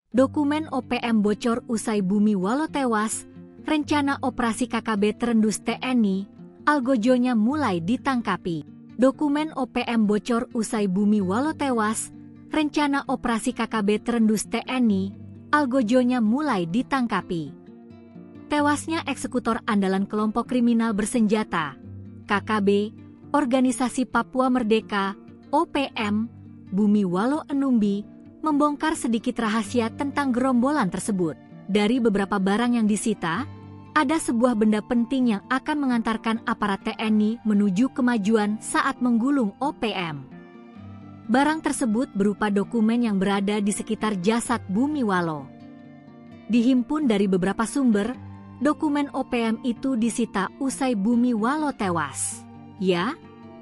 Dokumen OPM bocor usai Bumi Walo tewas, rencana operasi KKB terendus TNI, algojonya mulai ditangkapi. Dokumen OPM bocor usai Bumi Walo tewas, rencana operasi KKB terendus TNI, algojonya mulai ditangkapi. Tewasnya eksekutor andalan kelompok kriminal bersenjata, KKB, Organisasi Papua Merdeka, OPM, Bumi Walo Enumbi, membongkar sedikit rahasia tentang gerombolan tersebut. Dari beberapa barang yang disita, ada sebuah benda penting yang akan mengantarkan aparat TNI menuju kemajuan saat menggulung OPM. Barang tersebut berupa dokumen yang berada di sekitar jasad Bumi Walo. Dihimpun dari beberapa sumber, dokumen OPM itu disita usai Bumi Walo tewas. Ya,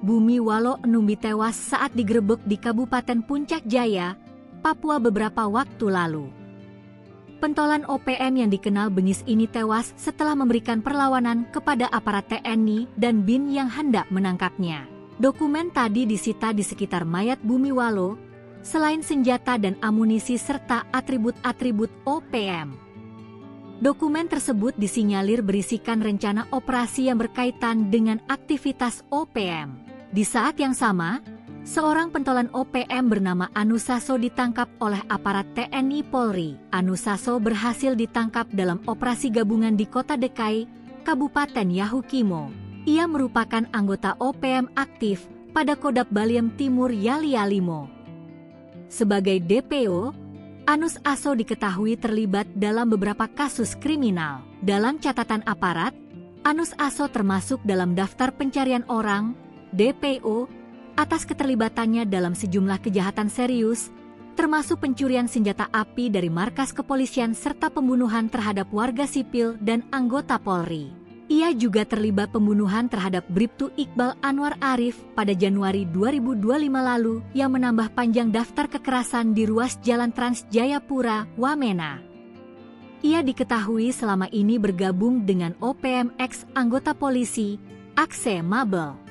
Bumi Walo Enumbi tewas saat digerebek di Kabupaten Puncak Jaya, Papua beberapa waktu lalu. Pentolan OPM yang dikenal bengis ini tewas setelah memberikan perlawanan kepada aparat TNI dan BIN yang hendak menangkapnya. Dokumen tadi disita di sekitar mayat Bumi Walo, selain senjata dan amunisi serta atribut-atribut OPM. Dokumen tersebut disinyalir berisikan rencana operasi yang berkaitan dengan aktivitas OPM. Di saat yang sama, seorang pentolan OPM bernama Anusaso ditangkap oleh aparat TNI Polri. Anusaso berhasil ditangkap dalam operasi gabungan di Kota Dekai, Kabupaten Yahukimo. Ia merupakan anggota OPM aktif pada Kodap Baliem Timur Yali-Yalimo. Sebagai DPO, Anusaso diketahui terlibat dalam beberapa kasus kriminal. Dalam catatan aparat, Anusaso termasuk dalam daftar pencarian orang, DPO, atas keterlibatannya dalam sejumlah kejahatan serius, termasuk pencurian senjata api dari markas kepolisian serta pembunuhan terhadap warga sipil dan anggota Polri. Ia juga terlibat pembunuhan terhadap Bribtu Iqbal Anwar Arif pada Januari 2025 lalu yang menambah panjang daftar kekerasan di ruas Jalan Trans Jayapura, Wamena. Ia diketahui selama ini bergabung dengan OPM ex anggota polisi, Akse Mabel.